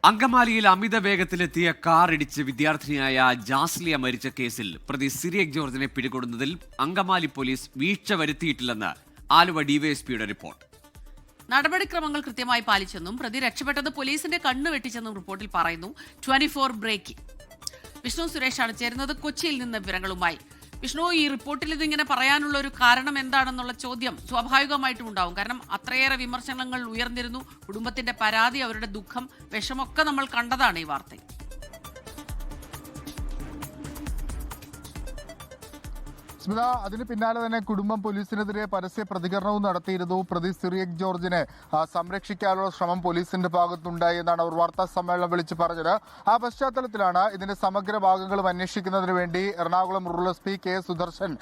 അങ്കമാലിയിൽ അമിത വേഗത്തിലെത്തിയ കാർ ഇടിച്ച് വിദ്യാർത്ഥിനിയായ ജാസ്ലിയ മരിച്ച കേസിൽ പ്രതി സിറിയക് ജോർജിനെ പിടികൂടുന്നതിൽ അങ്കമാലി പോലീസ് വീഴ്ച വരുത്തിയിട്ടില്ലെന്ന് ആലുവ ഡിവൈഎസ്പിയുടെ റിപ്പോർട്ട്. നടപടിക്രമങ്ങൾ കൃത്യമായി പാലിച്ചെന്നും പ്രതി രക്ഷപ്പെട്ടത് പോലീസിന്റെ കണ്ണു വെട്ടിച്ചെന്നും റിപ്പോർട്ടിൽ പറയുന്നു. 24 ബ്രേക്കിംഗ്. വിഷ്ണു സുരേഷാണ് ചേരുന്നത് കൊച്ചിയിൽ നിന്ന് വിവരങ്ങളുമായി. വിഷ്ണു, ഈ റിപ്പോർട്ടിൽ ഇതിങ്ങനെ പറയാനുള്ള ഒരു കാരണം എന്താണെന്നുള്ള ചോദ്യം സ്വാഭാവികമായിട്ടും ഉണ്ടാവും. കാരണം അത്രയേറെ വിമർശനങ്ങൾ ഉയർന്നിരുന്നു. കുടുംബത്തിന്റെ പരാതി, അവരുടെ ദുഃഖം, വിഷമൊക്കെ നമ്മൾ കണ്ടതാണ് ഈ വാർത്തയിൽ. സ്മിത, അതിന് പിന്നാലെ തന്നെ കുടുംബം പോലീസിനെതിരെ പരസ്യ പ്രതികരണവും നടത്തിയിരുന്നു. പ്രതി സിറിയക് ജോർജിനെ സംരക്ഷിക്കാനുള്ള ശ്രമം പോലീസിന്റെ ഭാഗത്തുണ്ടായി എന്നാണ് അവർ വാർത്താ സമ്മേളനം വിളിച്ച് പറഞ്ഞത്. ആ പശ്ചാത്തലത്തിലാണ് ഇതിന്റെ സമഗ്ര ഭാഗങ്ങളും അന്വേഷിക്കുന്നതിന് വേണ്ടി Ernakulam rural S P K Sudarshan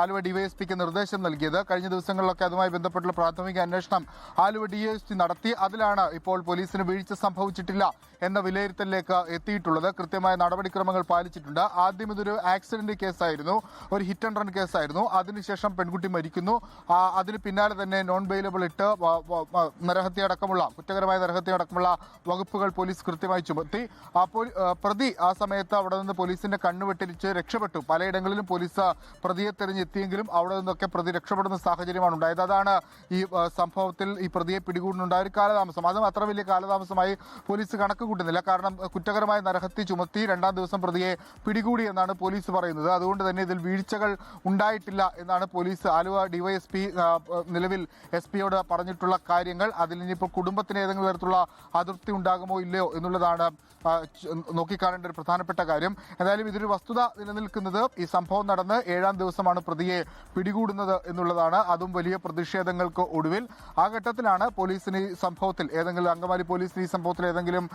Aluva ഡിവൈഎസ്പിക്ക് നിർദ്ദേശം നൽകിയത്. കഴിഞ്ഞ ദിവസങ്ങളിലൊക്കെ അതുമായി ബന്ധപ്പെട്ടുള്ള പ്രാഥമിക അന്വേഷണം ആലുവ ഡിവൈഎസ്പി നടത്തി. അതിലാണ് ഇപ്പോൾ പോലീസിന് വീഴ്ച സംഭവിച്ചിട്ടില്ല എന്ന വിലയിരുത്തലിലേക്ക് എത്തിയിട്ടുള്ളത്. കൃത്യമായ നടപടിക്രമങ്ങൾ പാലിച്ചിട്ടുണ്ട്. ആദ്യം ഇതൊരു ആക്സിഡന്റ് കേസായിരുന്നു, ഒരു ഹിറ്റ് ആൻഡ് റൺ കേസായിരുന്നു. അതിനുശേഷം പെൺകുട്ടി മരിക്കുന്നു. അതിന് പിന്നാലെ തന്നെ നോൺ ബെയിലബിൾ ഇട്ട് കുറ്റകരമായ നരഹത്യ അടക്കമുള്ള വകുപ്പുകൾ പോലീസ് കൃത്യമായി ചുമത്തി. പ്രതി ആ സമയത്ത് അവിടെ നിന്ന് പോലീസിന്റെ കണ്ണുവെട്ടിച്ച് രക്ഷപ്പെട്ടു. പലയിടങ്ങളിലും പോലീസ് പ്രതിയെ തെരഞ്ഞെത്തിയെങ്കിലും അവിടെ നിന്നൊക്കെ പ്രതി രക്ഷപ്പെടുന്ന സാഹചര്യമാണ് ഉണ്ടായത്. അതാണ് ഈ സംഭവത്തിൽ ഈ പ്രതിയെ പിടികൂടുന്നുണ്ടായ ഒരു കാലതാമസം. അതും അത്ര വലിയ കാലതാമസമായി പോലീസ് കണക്ക് കൂട്ടുന്നില്ല. കാരണം കുറ്റകരമായ നരഹത്യ ചുമത്തി 2-ാം ദിവസം പ്രതിയെ പിടികൂടി എന്നാണ് പോലീസ് പറയുന്നത്. അതുകൊണ്ട് തന്നെ ഇതിൽ വീഴ്ചകൾ ഉണ്ടായിട്ടില്ല എന്നാണ് പോലീസ് ആലുവ ഡിവൈഎസ്പി നിലവിൽ എസ് പിയോട് പറഞ്ഞിട്ടുള്ള കാര്യങ്ങൾ. അതിൽ ഇനിയിപ്പോൾ കുടുംബത്തിന് ഏതെങ്കിലും തരത്തിലുള്ള അതൃപ്തി ഉണ്ടാകുമോ ഇല്ലയോ എന്നുള്ളതാണ് നോക്കിക്കാണേണ്ട ഒരു പ്രധാനപ്പെട്ട കാര്യം. എന്തായാലും ഇതൊരു വസ്തുത നിലനിൽക്കുന്നത് ഈ സംഭവം നടന്ന് 7-ാം ദിവസമാണ് പ്രതിയെ പിടികൂടുന്നത് എന്നുള്ളതാണ്. അതും വലിയ പ്രതിഷേധങ്ങൾക്ക് ഒടുവിൽ. ആ ഘട്ടത്തിലാണ് പോലീസിന് ഈ സംഭവത്തിൽ അങ്കമാലി പോലീസിന് ഈ സംഭവത്തിൽ ഏതെങ്കിലും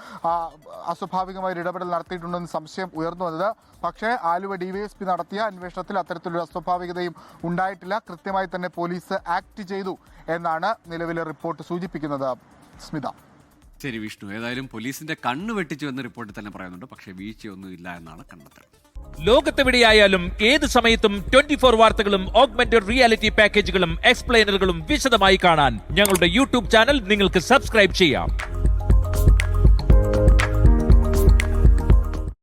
അസ്വാഭാവികമായ ഇടപെടൽ നടത്തിയിട്ടുണ്ടെന്ന് സംശയം ഉയർന്നു വന്നത്. പക്ഷേ ആലുവ ഡിവൈഎസ്പി നടത്തിയ അന്വേഷണത്തിൽ അത്തരത്തിലൊരു അസ്വാഭാവികതയും ഉണ്ടായിട്ടില്ല. കൃത്യമായി തന്നെ പോലീസ് ആക്ട് ചെയ്തു എന്നാണ് നിലവിലെ റിപ്പോർട്ട് സൂചിപ്പിക്കുന്നത്. സ്മിത. ശരി വിഷ്ണു, ഏതായാലും പോലീസിന്റെ കണ്ണ് വെട്ടിച്ചു എന്ന് റിപ്പോർട്ടിൽ തന്നെ പറയുന്നുണ്ട്. പക്ഷേ വീഴ്ചയൊന്നും ഇല്ല എന്നാണ് കണ്ടെത്തൽ. ലോകത്തെവിടെയായാലും ഏത് സമയത്തും 24 വാർത്തകളും ഓഗ്മെന്റഡ് റിയാലിറ്റി പാക്കേജുകളും എക്സ്പ്ലെയിനറുകളും വിശദമായി കാണാൻ ഞങ്ങളുടെ യൂട്യൂബ് ചാനൽ നിങ്ങൾക്ക് സബ്സ്ക്രൈബ് ചെയ്യാം.